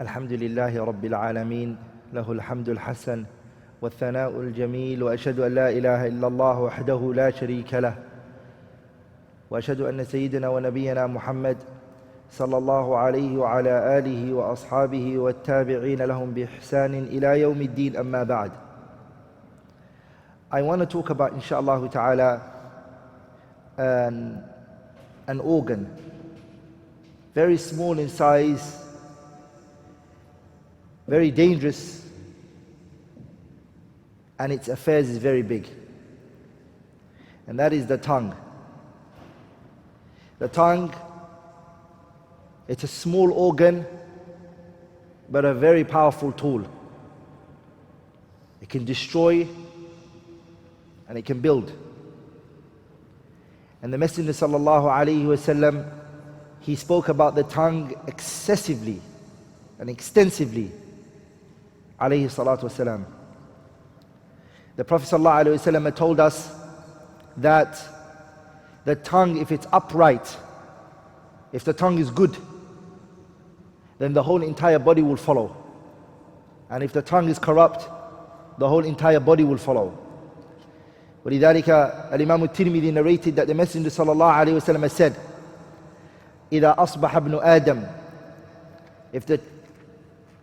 الحمد لله رب العالمين له الحمد الحسن والثناء الجميل وأشهد أن لا إله إلا الله وحده لا شريك له وأشهد أن سيدنا ونبينا محمد صلى الله عليه وعلى آله وأصحابه والتابعين لهم بإحسان إلى يوم الدين أما بعد. I want to talk about inshallah ta'ala an organ, very small in size, very dangerous, and its affairs is very big, and that is the tongue. The tongue, it's a small organ but a very powerful tool. It can destroy and it can build. And the Messenger sallallahu alaihi wasallam, he spoke about the tongue excessively and extensively, alayhi salatu wasalam. The Prophet sallallahu alaihi wasallam had told us that the tongue, if it's upright, if the tongue is good, then the whole entire body will follow. And if the tongue is corrupt, the whole entire body will follow. ولذلك الإمام الترمذي narrated that the Messenger صلى الله عليه وسلم said, إذا أصبح ابن آدم, if the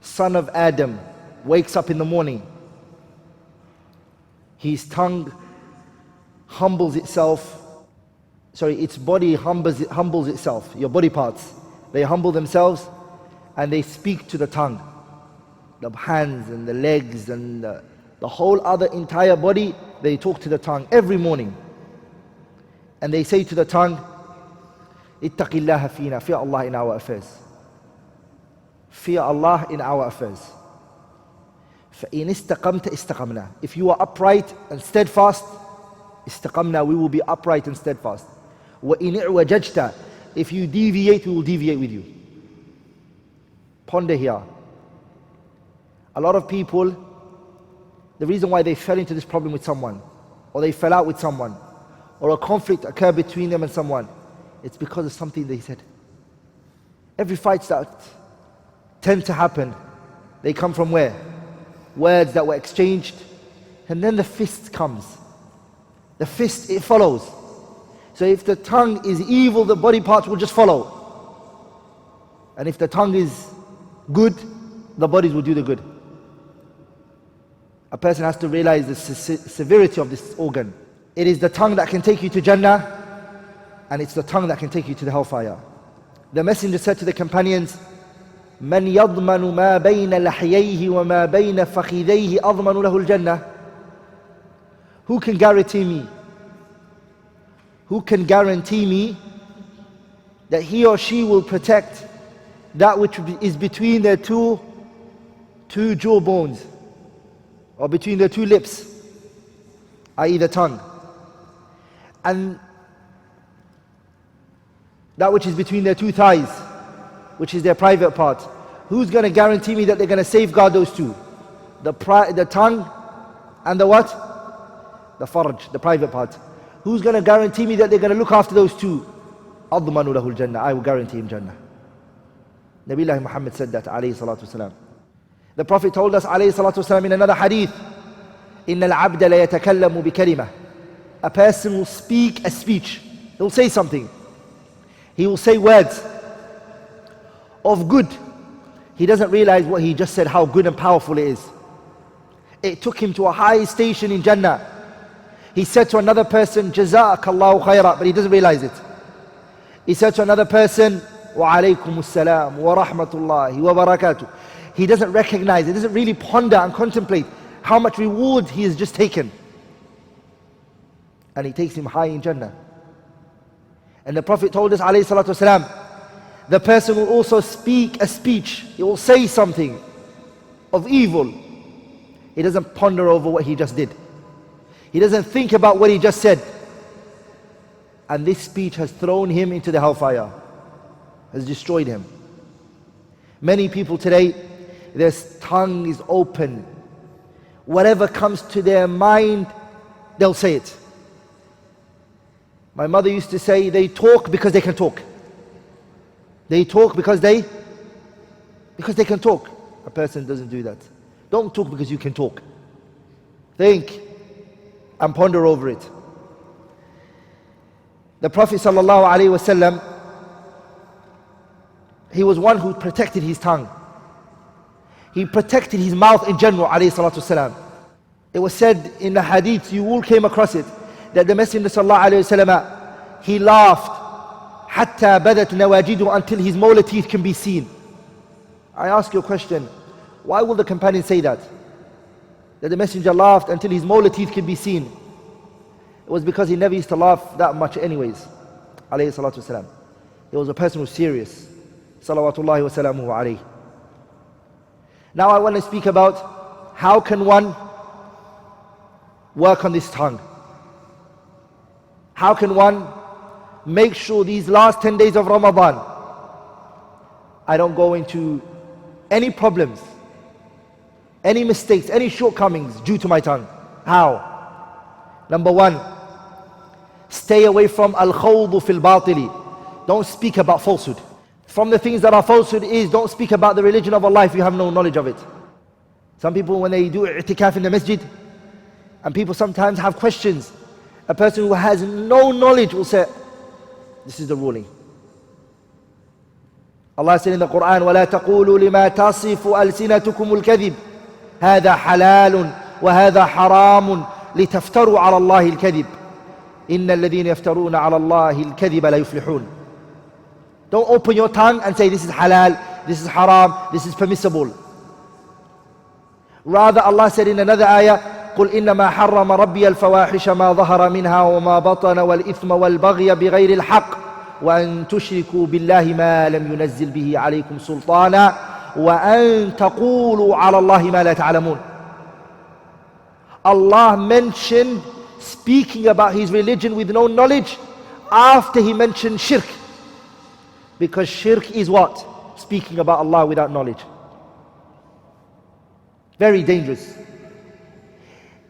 son of Adam wakes up in the morning, his tongue humbles itself, its body humbles itself, your body parts, they humble themselves and they speak to the tongue. The hands and the legs and the whole other entire body, they talk to the tongue every morning. And they say to the tongue, ittaqillaha fina, fear Allah in our affairs. Fear Allah in our affairs. فَإِنِ اسْتَقَمْتَ اسْتَقَمْنَا. If you are upright and steadfast, استقمنا, we will be upright and steadfast. وَإِنِ اعْوَجَجْتَ. If you deviate, we will deviate with you. Ponder here. A lot of people, the reason why they fell into this problem with someone, or they fell out with someone, or a conflict occurred between them and someone, it's because of something they said. Every fights that tend to happen, they come from where? Words that were exchanged, and then the fist comes. The fist, it follows. So if the tongue is evil, the body parts will just follow. And if the tongue is good, the bodies will do the good. A person has to realize the severity of this organ. It is the tongue that can take you to Jannah, and it's the tongue that can take you to the hellfire. The Messenger said to the companions, من يضمن ما بين لحييه وما بين فخذيه أضمن له الجنة. Who can guarantee me? Who can guarantee me that he or she will protect that which is between their two jawbones, or between their two lips, i.e. the tongue, and that which is between their two thighs, which is their private part? Who's going to guarantee me that they're going to safeguard those two? The tongue and the what? The farj, the private part. Who's going to guarantee me that they're going to look after those two? أضمن له الجنة. I will guarantee him Jannah. Nabiullah Muhammad said that, alayhi salatu wasalam. The Prophet told us, alayhi salatu wasalam, in another hadith, إن العبد لا يتكلم بكلمة. A person will speak a speech. He will say something. He will say words of good. He doesn't realize what he just said, how good and powerful it is. It took him to a high station in Jannah. He said to another person, Jazakallahu khayra, but he doesn't realize it. He said to another person, Wa alaykum assalam wa rahmatullahi wa barakatuh. He doesn't recognize, he doesn't really ponder and contemplate how much reward he has just taken. And he takes him high in Jannah. And the Prophet told us, alayhi salatu wasalam, the person will also speak a speech. He will say something of evil. He doesn't ponder over what he just did. He doesn't think about what he just said. And this speech has thrown him into the hellfire, has destroyed him. Many people today, their tongue is open. Whatever comes to their mind, they'll say it. My mother used to say, they talk because they can talk. They talk because they Because they can talk. A person doesn't do that. Don't talk because you can talk. Think and ponder over it. The Prophet ﷺ, he was one who protected his tongue. He protected his mouth in general, ﷺ. It was said in the hadith, you all came across it, that the Messenger ﷺ, he laughed حتى بدت نواجده, until his molar teeth can be seen. I ask you a question, why will the companion say that? That the Messenger laughed until his molar teeth could be seen. It was because he never used to laugh that much anyways, alayhi salatu wasalam. He was a person who was serious, salawatullahi wa salamuhu alayhi. Now I want to speak about how can one work on this tongue. How can one make sure these last 10 days of Ramadan, I don't go into any problems, any mistakes, any shortcomings due to my tongue. How? Number one, stay away from al-khawdu fil batili. Don't speak about falsehood. From the things that are falsehood is, don't speak about the religion of Allah if you have no knowledge of it. Some people, when they do i'tikaf in the masjid, and people sometimes have questions, a person who has no knowledge will say, this is the ruling. Allah said in the Quran, وَلَا تَقُولُوا لِمَا تَصِفُ أَلْسِنَتُكُمُ الْكَذِبِ هَذَا حَلَالٌ وَهَذَا حَرَامٌ لِتَفْتَرُوا عَلَى اللَّهِ الْكَذِبِ إِنَّ الَّذِينَ يَفْتَرُونَ عَلَى اللَّهِ الْكَذِبَ لَا يُفْلِحُونَ. Don't open your tongue and say this is halal, this is haram, this is permissible. Rather, Allah said in another ayah, قل إنما حرم ربي الفواحش ما ظهر منها وما بطن والإثم والبغي بغير الحق وأن تشركوا بالله ما لم ينزل به عليكم سلطانا وأن تقولوا على الله ما لا تعلمون. Allah mentioned speaking about his religion with no knowledge after he mentioned shirk. Because shirk is what? Speaking about Allah without knowledge. Very dangerous.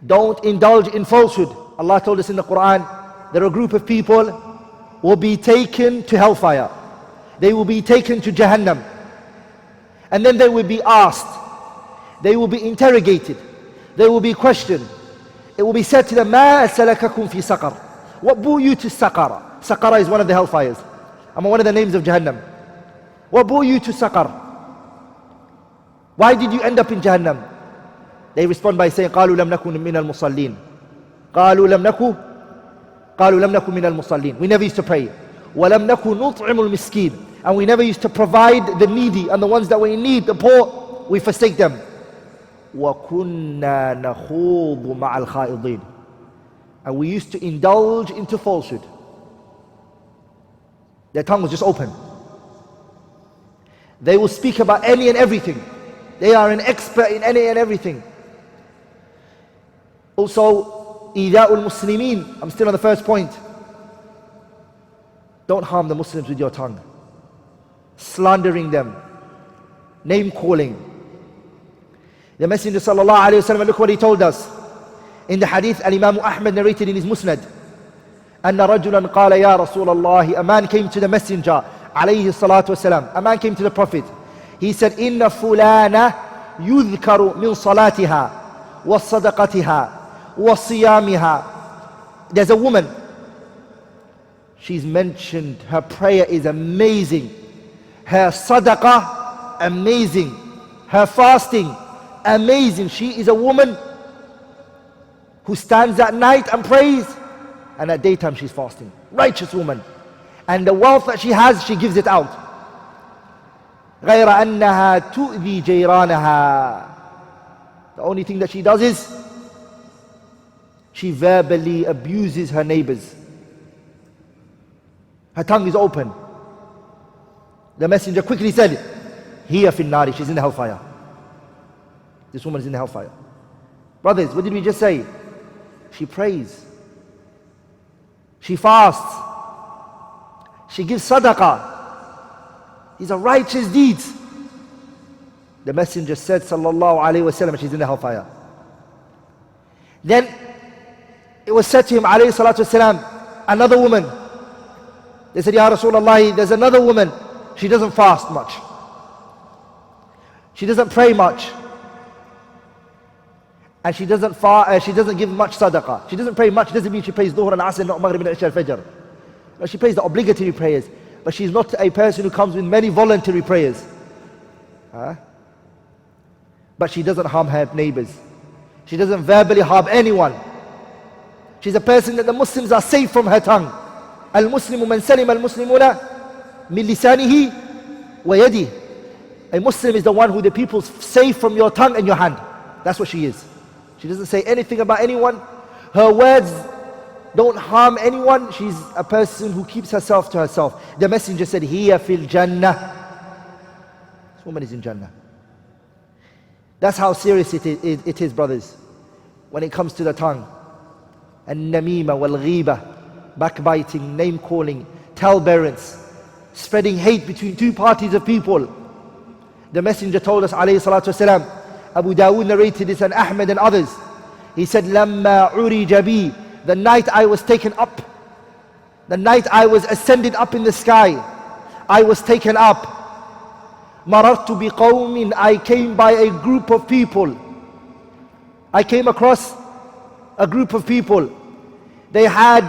Don't indulge in falsehood. Allah told us in the Quran, there are a group of people who will be taken to hellfire. They will be taken to Jahannam. And then they will be asked. They will be interrogated. They will be questioned. It will be said to them, مَا سَلَكَكُمْ فِي سَقَرٍ. What brought you to Saqara? Saqara is one of the hellfires. One of the names of Jahannam. What brought you to Saqar? Why did you end up in Jahannam? They respond by saying, قالوا لم نكن من المصلين. قالوا لم نكن من المصلين. We never used to pray. ولم نكن نطعم المسكين. And we never used to provide the needy and the ones that were in need, the poor, we forsake them. وكنا نخوض مع الخائضين. And we used to indulge into falsehood. Their tongue was just open. They will speak about any and everything. They are an expert in any and everything. Also, إيذاء المسلمين. I'm still on the first point. Don't harm the Muslims with your tongue. Slandering them. Name calling. The Messenger sallallahu alayhi wa sallam, look what he told us. In the hadith, Al-Imam Ahmad narrated in his Musnad. أن رجلا قال يا رسول الله. A man came to the Messenger عليه الصلاة والسلام. A man came to the Prophet. He said, إن فلانة يذكر من صلاتها وصدقتها وصيامها. There's a woman. She's mentioned. Her prayer is amazing. Her sadaqah, amazing. Her fasting, amazing. She is a woman who stands at night and prays, and at daytime she's fasting. Righteous woman. And the wealth that she has, she gives it out. غير أنها تؤذي جيرانها. The only thing that she does is she verbally abuses her neighbors. Her tongue is open. The Messenger quickly said, Hiya fin nari, she's in the hellfire. This woman is in the hellfire. Brothers, what did we just say? She prays. She fasts. She gives sadaqah. These are righteous deeds. The Messenger said, sallallahu alayhi wa sallam, she's in the hellfire. Then it was said to him, alayhi salatu wasalam, another woman. They said, Ya Rasulullah, there's another woman. She doesn't fast much. She doesn't pray much. And she doesn't give much sadaqah. She doesn't pray much. Doesn't mean she prays Dhuhr and Asr, not Maghrib and Isha al-Fajr. No, she prays the obligatory prayers. But she's not a person who comes with many voluntary prayers. But she doesn't harm her neighbors. She doesn't verbally harm anyone. She's a person that the Muslims are safe from her tongue. Al-Muslimu man salim al-Muslimuna min lisanihi wa yadihi. A Muslim is the one who the people save from your tongue and your hand. That's what she is. She doesn't say anything about anyone. Her words don't harm anyone. She's a person who keeps herself to herself. The messenger said, Hiya fil Jannah. This woman is in Jannah. That's how serious it is, brothers, when it comes to the tongue. An-namima wal-ghiba, backbiting, name-calling, talebearance, spreading hate between two parties of people. The messenger told us, alayhi salatu wasalam, Abu Dawood narrated this and Ahmed and others. He said, Lamma urija bi, the night I was taken up, the night I was ascended up in the sky, I was taken up. Marartu bi qawmin, I came by a group of people. I came across a group of people. They had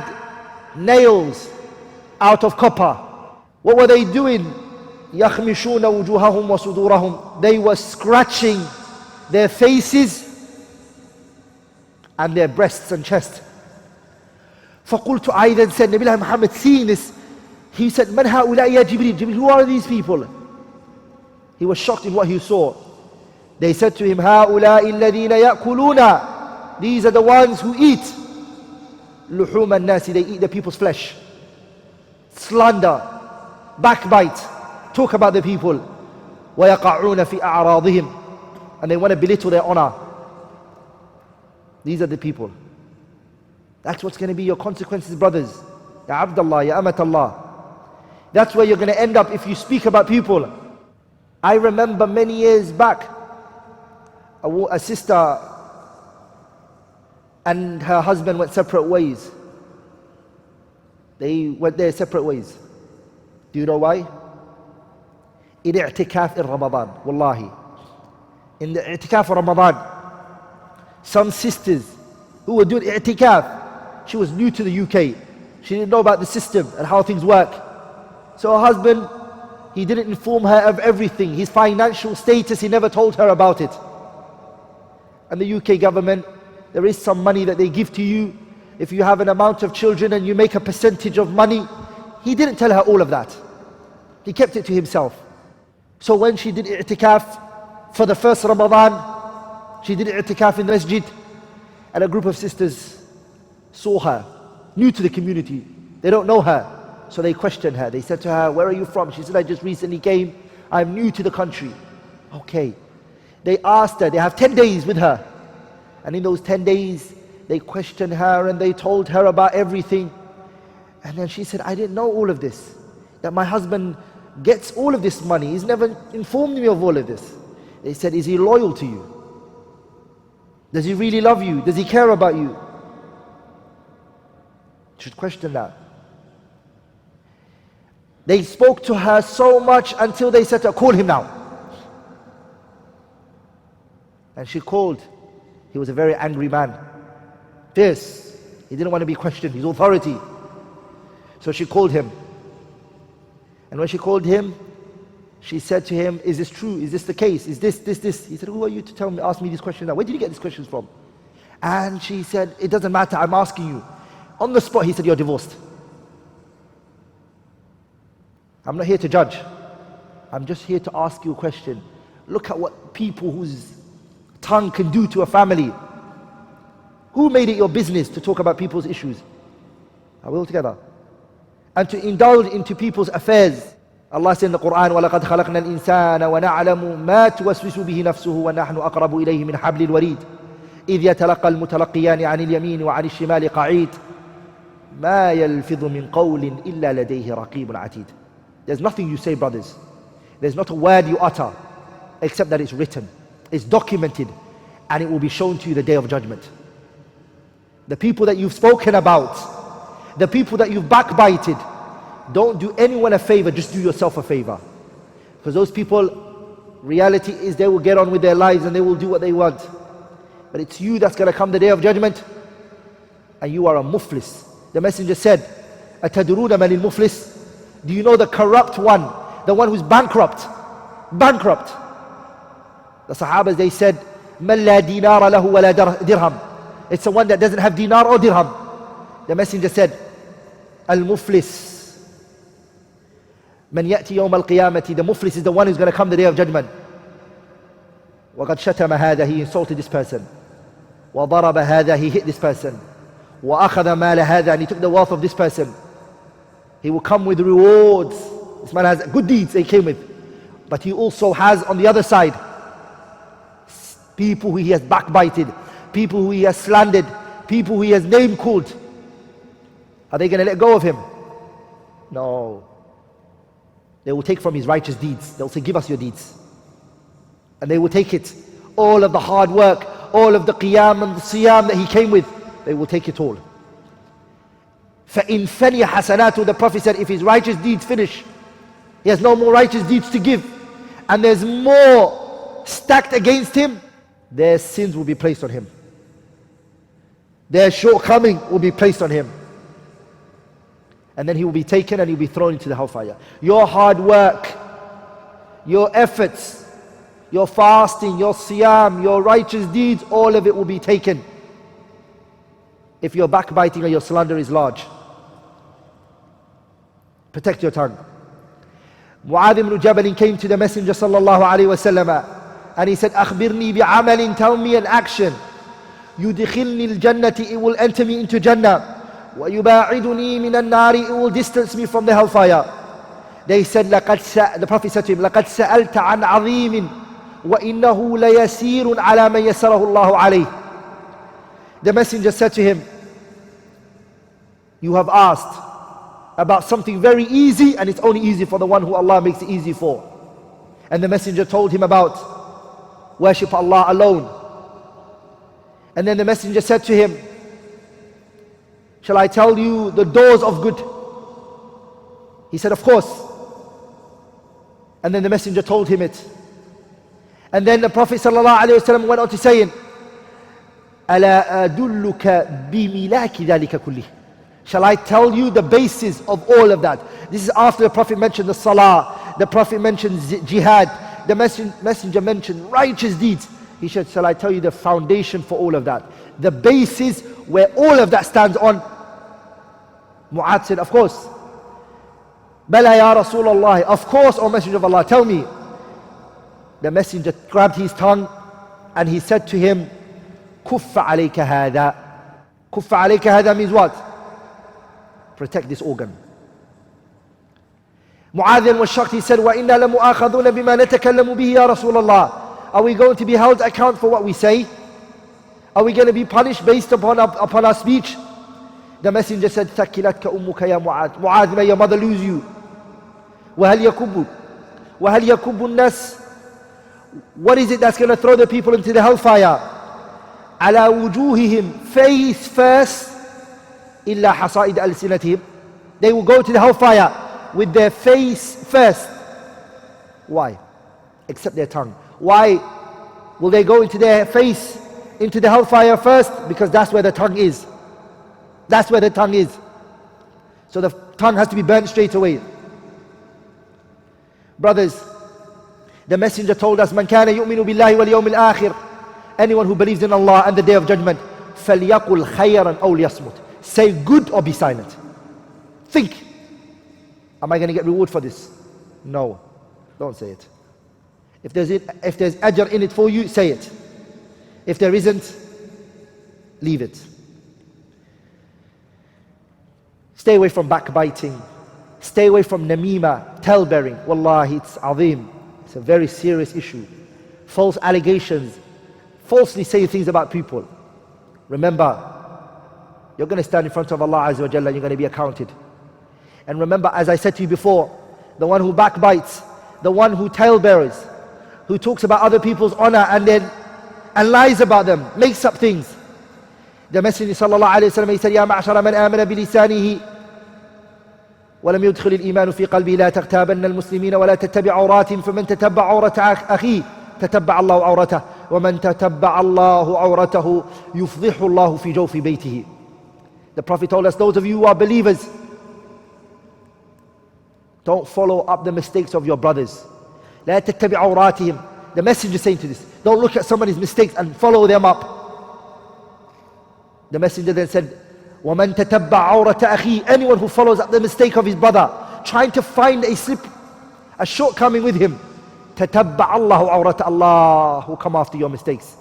nails out of copper. What were they doing? يَخْمِشُونَ وُجُوهَهُمْ وَصُدُورَهُمْ. They were scratching their faces and their breasts and chest. فَقُلْتُ, I then said, Nabi Muhammad, seeing this, he said, مَنْ هَؤُلَاءِ يَا جِبْرِيلُ, Jibreel, who are these people? He was shocked in what he saw. They said to him, هَؤُلَاءِ الَّذِينَ يَأْكُلُونَ, these are the ones who eat لُحُومَ النَّاسِ, they eat the people's flesh. Slander, backbite, talk about the people. وَيَقَعُونَ فِي أَعْرَاضِهِمْ, and they want to belittle their honor. These are the people. That's what's going to be your consequences, brothers. Ya Abdullah, Ya Amatallah. That's where you're going to end up if you speak about people. I remember many years back, a sister and her husband went separate ways. They went their separate ways. Do you know why? In i'tikaf in Ramadan, wallahi. In the i'tikaf of Ramadan, some sisters who were doing i'tikaf, she was new to the UK. She didn't know about the system and how things work. So her husband, he didn't inform her of everything. His financial status, he never told her about it. And the UK government, there is some money that they give to you if you have an amount of children and you make a percentage of money. He didn't tell her all of that. He kept it to himself. So when she did i'tikaf for the first Ramadan, she did i'tikaf in the masjid, and a group of sisters saw her, new to the community. They don't know her. So they questioned her. They said to her, where are you from? She said, I just recently came. I'm new to the country. Okay. They asked her, they have 10 days with her. And in those 10 days, they questioned her and they told her about everything. And then she said, I didn't know all of this. That my husband gets all of this money. He's never informed me of all of this. They said, is he loyal to you? Does he really love you? Does he care about you? You should question that. They spoke to her so much until they said to her, call him now. And she called. He was a very angry man. Fierce. He didn't want to be questioned, his authority. So she called him. And when she called him, she said to him, is this true? Is this the case? Is this? He said, who are you to ask me these questions now? Where did you get these questions from? And she said, it doesn't matter, I'm asking you. On the spot, he said, you're divorced. I'm not here to judge. I'm just here to ask you a question. Look at what people whose tongue can do to a family. Who made it your business to talk about people's issues? Are we all together? And to indulge into people's affairs. Allah said in the Quran, وَلَقَدْ خَلَقْنَا الْإِنسَانَ وَنَعْلَمُ مَا تُوَسْوِسُ بِهِ نَفْسُهُ وَنَحْنُ أَقْرَبُ إِلَيْهِ مِنْ حَبْلِ الْوَرِيدِ إِذْ يَتَلَقَّى الْمُتَلَقِّيَانِ عَنِ الْيَمِينِ وَعَنِ الشِّمَالِ قَعِيدٌ مَا يَلْفِظُ مِنْ قَوْلٍ إِلَّا لَدَيْهِ رَقِيبٌ عَتِيدٌ. There's nothing you say, brothers. There's not a word you utter except that it's written, it's documented, and it will be shown to you the day of judgment. The people that you've spoken about, the people that you've backbited, don't do anyone a favor, just do yourself a favor. Because those people Reality is they will get on with their lives and they will do what they want. But it's you that's going to come the day of judgment and you are a muflis. The messenger said, أَتَدْرُونَ مَنِ الْمُفْلِسِ? Do you know the corrupt one? The one who's bankrupt. Bankrupt. The Sahabas, they said, مَنْ لَا دِينَارَ لَهُ وَلَا dirham. It's the one that doesn't have dinar or dirham. The messenger said, Al-Muflis. Man ya'ti yawm al-qiyamati. The Muflis is the one who's going to come the day of judgment. وَقَدْ شَتَمَ هَذَا. He insulted this person. وَضَرَبَ هَذَا. He hit this person. وَأَخَذَ مَالَ هَذَا. And he took the wealth of this person. He will come with rewards. This man has good deeds he came with. But he also has on the other side people who he has backbited, people who he has slandered, people who he has name called. Are they going to let go of him? No. They will take from his righteous deeds. They'll say, give us your deeds. And they will take it. All of the hard work, all of the qiyam and the siyam that he came with, they will take it all. فَإِن فَنِيَ حَسَنَاتُ. The Prophet said, if his righteous deeds finish, he has no more righteous deeds to give, and there's more stacked against him, their sins will be placed on him. Their shortcoming will be placed on him. And then he will be taken and he will be thrown into the hellfire. Your hard work, your efforts, your fasting, your siyam, your righteous deeds, all of it will be taken. If your backbiting or your slander is large, protect your tongue. Mu'adh ibn Jabal came to the Messenger sallallahu alayhi wa sallam and he said, أخبرني بعمل. Tell me an action. يدخلني الجنة. It will enter me into Jannah. وَيُبَاعِدُنِي مِنَ النَّارِ. It will distance me from the hellfire. They said, the Prophet said to him, لَقَدْ سَأَلْتَ عَنْ عَظِيمٍ وَإِنَّهُ لَيَسِيرٌ عَلَى مَنْ يَسَّرَهُ اللَّهُ عَلَيْهِ. The Messenger said to him, you have asked about something very easy, and it's only easy for the one who Allah makes it easy for. And the Messenger told him about worship Allah alone. And then the Messenger said to him, shall I tell you the doors of good? He said, of course. And then the Messenger told him it. And then the Prophet ﷺ went on to saying, أَلَا أَدُلُّكَ بِمِلَاكِ ذَلِكَ كُلِّهِ. Shall I tell you the basis of all of that? This is after the Prophet mentioned the salah, the Prophet mentioned jihad, the Messenger mentioned righteous deeds. He said, shall I tell you the foundation for all of that? The basis where all of that stands on. Mu'adh said, of course. Bala ya Rasulullah. Of course, O Messenger of Allah, tell me. The Messenger grabbed his tongue and he said to him, Kuffa alayka hada. Kuffa alayka hada means what? Protect this organ. Mu'adh was shocked. He said, وَإِنَّا لَمُؤَاخَذُونَ بِمَا نَتَكَلَّمُ بِهِ يَا رَسُولَ اللَّهِ. Are we going to be held account for what we say? Are we going to be punished based upon our speech? The Messenger said, ثَكِّلَتْكَ أُمُّكَ يَا مُعَاذ. Mu'adh, may your mother lose you. وَهَلْ يَكُبُّ النَّاسِ. What is it that's going to throw the people into the hellfire? عَلَى وُجُوهِهِمْ. Face first. إِلَّا حَصَائِدَ أَلْسِنَتِهِمْ. They will go to the hellfire with their face first. Why? Except their tongue. Why will they go into their face, into the hellfire first? Because that's where the tongue is. That's where the tongue is. So the tongue has to be burnt straight away. Brothers, the Messenger told us, مَنْ كَانَ يُؤْمِنُ بِاللَّهِ وَالْيَوْمِ الْآخِرِ. Anyone who believes in Allah and the Day of Judgment, فَلْيَقُلْ خَيْرًا أَوْ لِيَصْمُتْ. Say good or be silent. Think. Am I going to get reward for this? No. Don't say it. If there's ajr in it for you, say it. If there isn't, leave it. Stay away from backbiting. Stay away from namima, tale-bearing. Wallahi, it's azim. It's a very serious issue. False allegations. Falsely saying things about people. Remember, you're going to stand in front of Allah Azza wa Jalla and you're going to be accounted. And remember, as I said to you before, the one who backbites, the one who tale-bearers, who talks about other people's honor and lies about them, makes up things. The Messenger sallallahu alayhi wa sallam, he said, يَا مَعْشَرَ مَنْ آمَنَ بِلِسَانِهِ ولم يدخل الإيمان في قلبي لا تغتابن المسلمين ولا تتبع عوراتهم فمن تتبع عورة أخيه تتبع الله عورته ومن تتبع الله عورته يفضح الله في جوف بيته. The Prophet told us, those of you who are believers, don't follow up the mistakes of your brothers. لا تتبع عوراتهم. The messenger is saying to this, don't look at somebody's mistakes and follow them up. The messenger then said, وَمَنْ تَتَبَّعَ عَوْرَةَ أَخِيهِ. Anyone who follows up the mistake of his brother, trying to find a slip, a shortcoming with him, تَتَبَّعَ اللَّهُ عَوْرَةَ. Allah will come after your mistakes.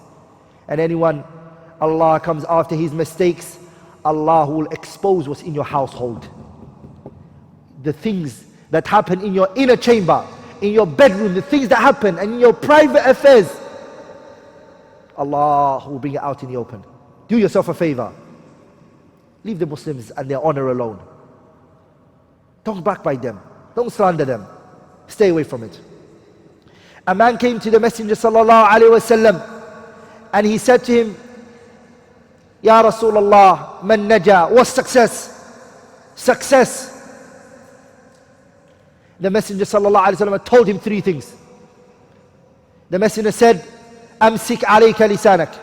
And anyone Allah comes after his mistakes, Allah will expose what's in your household. The things that happen in your inner chamber, in your bedroom, the things that happen and in your private affairs, Allah will bring it out in the open. Do yourself a favor. Leave the Muslims and their honor alone. Don't backbite them. Don't slander them. Stay away from it. A man came to the Messenger sallallahu alaihi wasallam and he said to him, Ya Rasulullah, man naja, what's success? Success. The Messenger sallallahu alaihi wasallam told him three things. The Messenger said, Amsik alayka lisanak.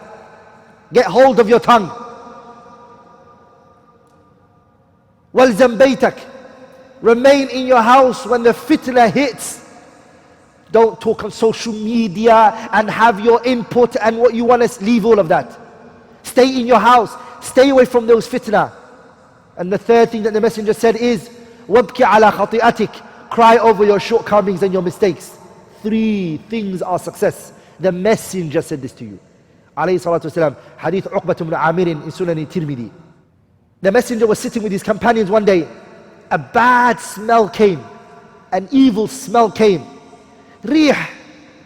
Get hold of your tongue. Walzam baytak. Remain in your house when the fitna hits. Don't talk on social media and have your input and what you want to leave all of that. Stay in your house. Stay away from those fitna. And the third thing that the Messenger said is, Wabki ala khati'atik. Cry over your shortcomings and your mistakes. Three things are success. The Messenger said this to you. Alayhi salatu wasalam. Hadith Uqbat ibn Amir in Sunan Tirmidhi. The Messenger was sitting with his companions one day. A bad smell came. An evil smell came. Rih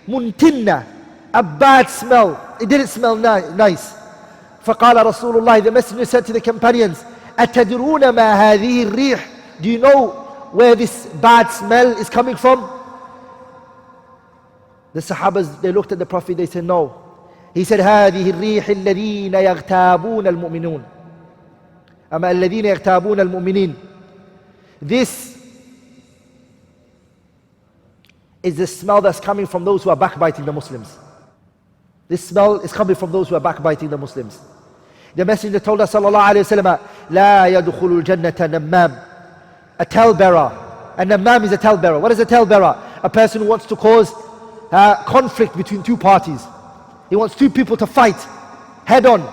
muntinna. A bad smell. It didn't smell nice. فقال رسول الله. The Messenger said to the companions, أتدرون ما هذه الريح. Do you know where this bad smell is coming from? The Sahabas, they looked at the Prophet, they said no. He said هذه الريح الذين يغتابون المؤمنون. أما الذين يغتابون المؤمنين. This is the smell that's coming from those who are backbiting the Muslims. This smell is coming from those who are backbiting the Muslims. The Messenger told us sallallahu alayhi wa sallam, لا يدخل الجنة نمام. A talebearer. A namam is a talebearer. What is a talebearer? A person who wants to cause conflict between two parties. He wants two people to fight head on.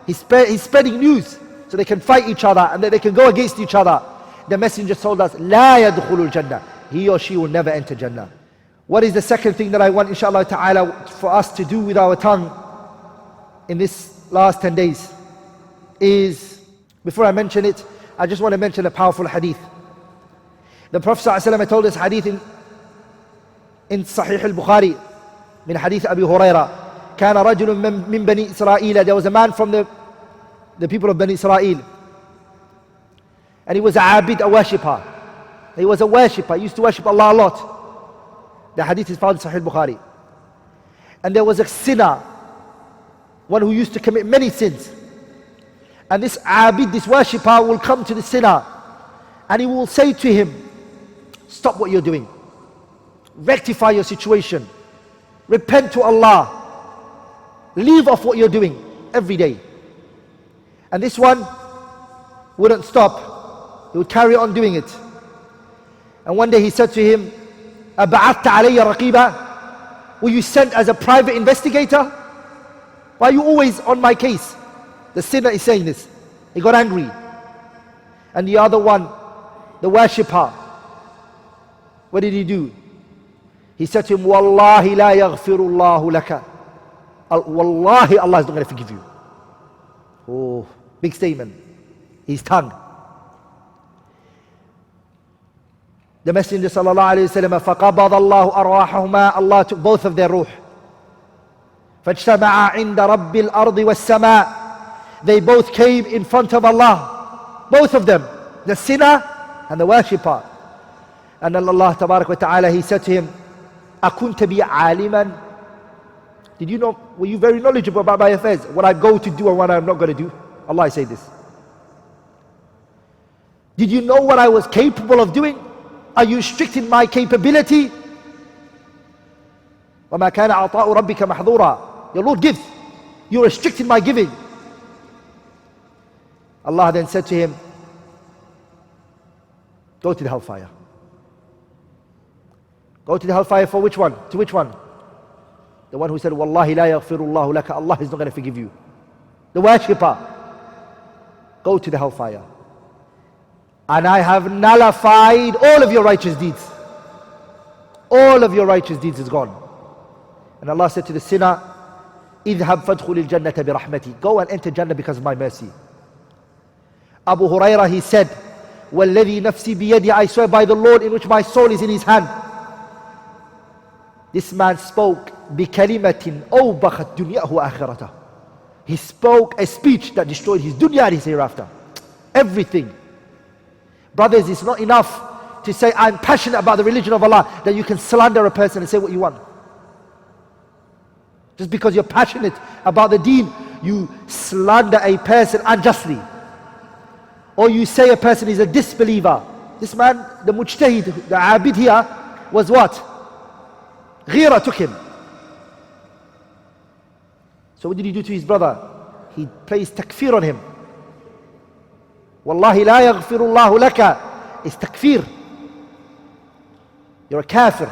He's spreading news so they can fight each other and that they can go against each other. The Messenger told us, لا يدخل الجنة. He or she will never enter Jannah. What is the second thing that I want, inshallah ta'ala, for us to do with our tongue in this last 10 days is, before I mention it, I just want to mention a powerful hadith. The Prophet ﷺ told us hadith in Sahih al-Bukhari, min hadith Abi Huraira. كان رجل من بني إسرائيل. There was a man from the people of Bani Israel. And he was a abid, a worshipper. He was a worshipper. He used to worship Allah a lot. The hadith is found in Sahih al-Bukhari. And there was a sinner, one who used to commit many sins. And this abid, this worshipper, will come to the sinner and he will say to him, stop what you're doing. Rectify your situation. Repent to Allah. Leave off what you're doing every day. And this one wouldn't stop. He would carry on doing it. And one day he said to him, أَبَعَثْتَ عَلَيَّ رَقِيبًا. Were you sent as a private investigator? Why are you always on my case? The sinner is saying this. He got angry. And the other one, the worshipper, what did he do? He said to him, Wallahi la yaghfirullahu laka. Wallahi, Allah is not going to forgive you. Oh, big statement. His tongue. The Messenger sallallahu alayhi wa sallam, فَقَبَضَ اللَّهُ أَرْوَاحَهُمَا. Allah took both of their ruh. فَاجْتَمَعَا عِنْدَ رَبِّ الْأَرْضِ وَالسَّمَاءِ. They both came in front of Allah. Both of them. The sinner and the worshipper. And Allah tabarak wa ta'ala, He said to him, أَكُنْتَ بِي عَالِمًا. Did you know, were you very knowledgeable about my affairs? What I go to do and what I'm not going to do? Allah said this. Did you know what I was capable of doing? Are you restricting my capability? وَمَا كَانَ عَطَاءُ رَبِّكَ مَحْظُورًا. Your Lord gives. You're restricting my giving. Allah then said to him, go to the hellfire. Go to the hellfire for which one? To which one? The one who said, Wallahi la yaghfirullahu laka. Allah is not going to forgive you. The worshipper. Go to the hellfire. And I have nullified all of your righteous deeds. All of your righteous deeds is gone. And Allah said to the sinner, اذهب فادخل الجنة برحمتي. Go and enter Jannah because of my mercy. Abu Hurairah, he said, وَالَّذِي نَفْسِي بِيَدِي, I swear by the Lord in which my soul is in his hand. This man spoke بِكَلِمَةٍ أَوْبَخَتْ دُنْيَاهُ وَآخِرَتَهُ. He spoke a speech that destroyed his dunya and his hereafter. Everything. Brothers, it's not enough to say, I'm passionate about the religion of Allah, that you can slander a person and say what you want. Just because you're passionate about the deen, you slander a person unjustly. Or you say a person is a disbeliever. This man, the mujtahid, the abid here, was what? Ghira took him. So what did he do to his brother? He placed takfir on him. Wallahi la yaghfirullahu laka. It's takfir. You're a kafir.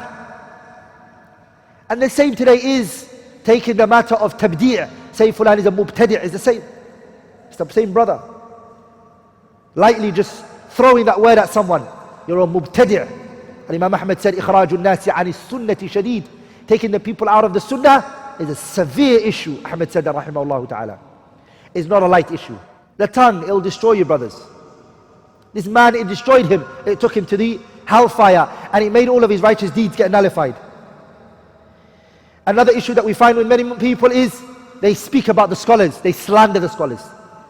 And the same today is taking the matter of tabdi'. Say fulan is a mubtadi', is the same. It's the same brother. Lightly just throwing that word at someone. You're a mubtadi'. And Imam Ahmad said, إِخْرَاجُ النَّاسِ عَنِ السُنَّةِ شَدِيد. Taking the people out of the sunnah is a severe issue. Ahmad said that, rahimahullah ta'ala. It's not a light issue. The tongue, it'll destroy you, brothers. This man, it destroyed him. It took him to the hellfire. And it made all of his righteous deeds get nullified. Another issue that we find with many people is they speak about the scholars. They slander the scholars.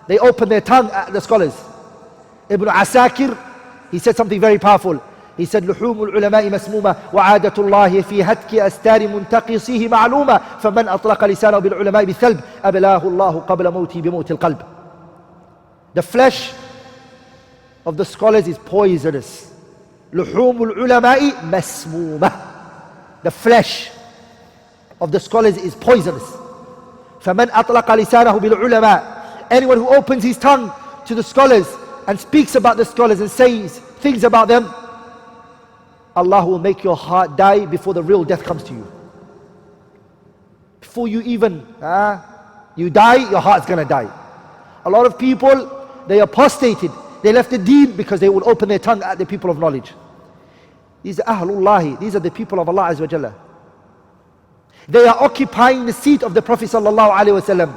They open their tongue at the scholars. Ibn Asakir, he said something very powerful. He said, لحوم العلماء مسمومة وعادة الله في هتك أستار منتقصيه معلومة فمن أطلق لسانه بالعلماء بالثلب أبلاه الله قبل موته بموت القلب. The flesh of the scholars is poisonous. لحوم العلماء مسمومة. The flesh of the scholars is poisonous. فمن أطلق لسانه بالعلماء. Anyone who opens his tongue to the scholars and speaks about the scholars and says things about them, Allah will make your heart die before the real death comes to you. Before you even, you die, your heart's gonna die. A lot of people, they apostated. They left the deen because they would open their tongue at the people of knowledge. These are Ahlullahi. These are the people of Allah Azza wa Jalla. They are occupying the seat of the Prophet sallallahu alaihi wasallam.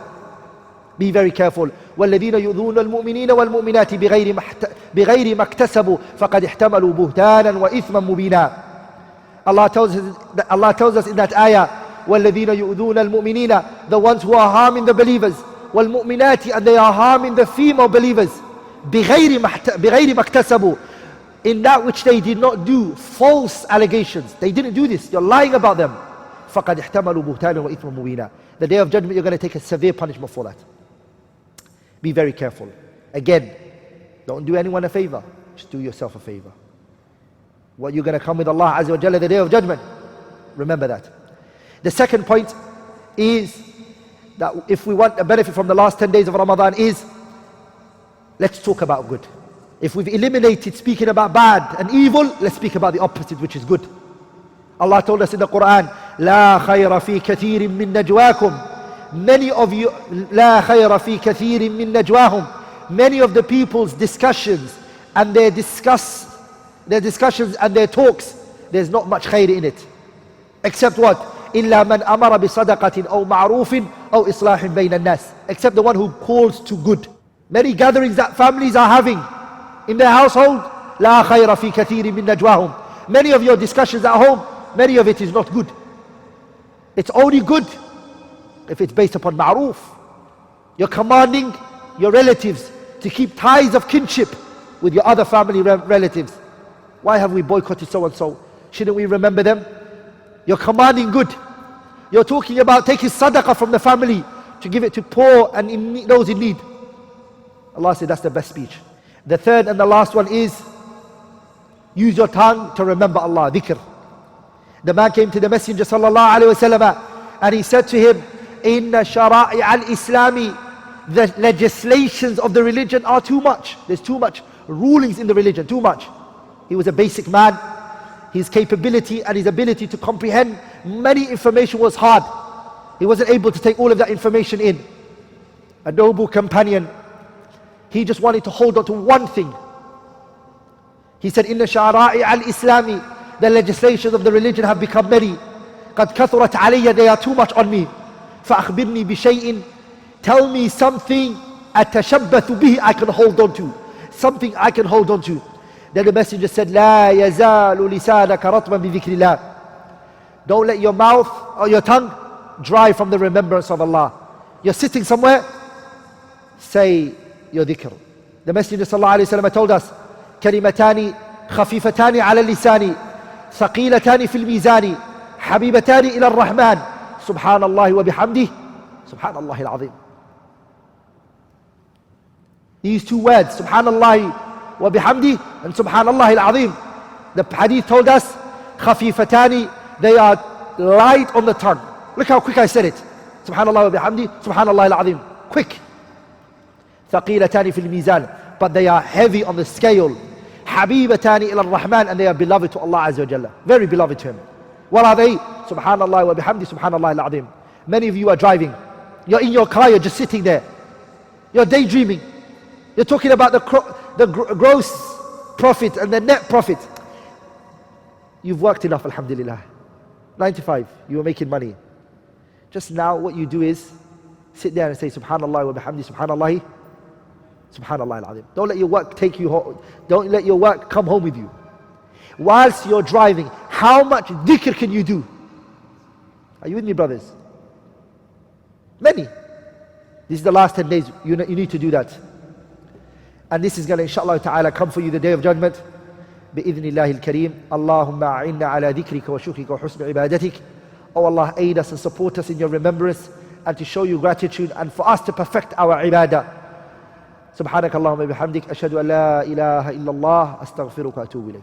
Be very careful. وَالَّذِينَ يُؤْذُونَ الْمُؤْمِنِينَ وَالْمُؤْمِنَاتِ بِغَيْرِ مَا اكْتَسَبُوا فَقَدْ احْتَمَلُوا بُهْتَانًا وَإِثْمًا مُبِينًا. Allah tells us in that ayah, وَالَّذِينَ يُؤْذُونَ الْمُؤْمِنِينَ, the ones who are harming the believers, وَالْمُؤْمِنَاتِ, and they are harming the female believers, بِغَيْرِ مَا اكْتَسَبُوا, in that which they did not do, false allegations. They didn't do this, you're lying about them. فَقَدْ احْتَمَلُوا بُهْتَانًا وَإِثْمًا مُبِينًا. The day of judgment, you're going to take a severe punishment for that. Be very careful. Again, don't do anyone a favor. Just do yourself a favor. What you're going to come with Allah Azza wa Jalla the day of judgment, remember that. The second point is that if we want a benefit from the last 10 days of Ramadan is, let's talk about good. If we've eliminated speaking about bad and evil, let's speak about the opposite, which is good. Allah told us in the Quran, لا خير في كثير من نجواكم. Many of you, لا خير في كثير من نجواهم. Many of the people's discussions and their discussions and their talks, there's not much khair in it. Except what? إلا من أمر بصدقة أو معروف أو إصلاح بين الناس. Except the one who calls to good. Many gatherings that families are having in their household, لا خير في كثير من نجواهم. Many of your discussions at home, many of it is not good. It's only good if it's based upon ma'roof. You're commanding your relatives to keep ties of kinship with your other family relatives. Why have we boycotted so and so? Shouldn't we remember them? You're commanding good. You're talking about taking sadaqah from the family to give it to poor and those in need. Allah said that's the best speech. The third and the last one is use your tongue to remember Allah, dhikr. The man came to the Messenger sallallahu alaihi wasallam and he said to him, Inna shara'i al-Islami, the legislations of the religion are too much. There's too much rulings in the religion, too much. He was a basic man. His capability and his ability to comprehend many information was hard. He wasn't able to take all of that information in. A noble companion, he just wanted to hold on to one thing. He said, Inna shara'i al-Islami, the legislations of the religion have become many. قَدْ كَثُرَتْ عَلَيَّ, they are too much on me. فَأَخْبِرْنِي بِشَيْءٍ, tell me something أَتَشَبَّثُ بِهِ, I can hold on to. Something I can hold on to. Then the messenger said, لَا يَزَالُ لِسَانَكَ رَطْبًا بِذِكْرِ اللَّهِ. Don't let your mouth or your tongue dry from the remembrance of Allah. You're sitting somewhere, say your dhikr. The Messenger sallallahu alayhi wa sallam told us, كَلِمَتَانِ خَفِيفَتَانِ عَلَى اللِّسَانِ ثَقِيلَتَانِ فِي الْمِيزَانِ حَبِيبَتَانِ إِلَى الرَّحْمَنِ سُبْحَانَ اللَّهِ وَبِحَمْدِهِ سُبْحَانَ اللَّهِ الْعَظِيمِ. These two words, Subhanallah wa bihamdi and Subhanallah al-Azim. The hadith told us, Khafifatani, they are light on the tongue. Look how quick I said it. Subhanallah wa bihamdi, Subhanallah al-Azim. Quick. Thaqilatani fil mizan, but they are heavy on the scale. Habibatani ila ar-Rahman, and they are beloved to Allah Azza wa Jalla. Very beloved to Him. What are they? Subhanallah wa bihamdi, Subhanallah al-Azim. Many of you are driving. You're in your car, you're just sitting there. You're daydreaming. You're talking about the gross profit and the net profit. You've worked enough, alhamdulillah. 95, you were making money. Just now what you do is sit there and say Subhanallah wa bihamdi, Subhanallah, Subhanallah al-Azim. Don't let your work take you home. Don't let your work come home with you. Whilst you're driving, how much dhikr can you do? Are you with me, brothers? Many. This is the last 10 days. You need to do that. And this is going to, inshallah ta'ala, come for you the day of judgment. بإذن الله الكريم. اللهم أعنا على ذكرك وشكرك وحسن عبادتك. Oh Allah, aid us and support us in your remembrance and to show you gratitude and for us to perfect our ibadah. سبحانك اللهم وبحمدك أشهد أن لا إله إلا الله أستغفرك وأتوب إليك.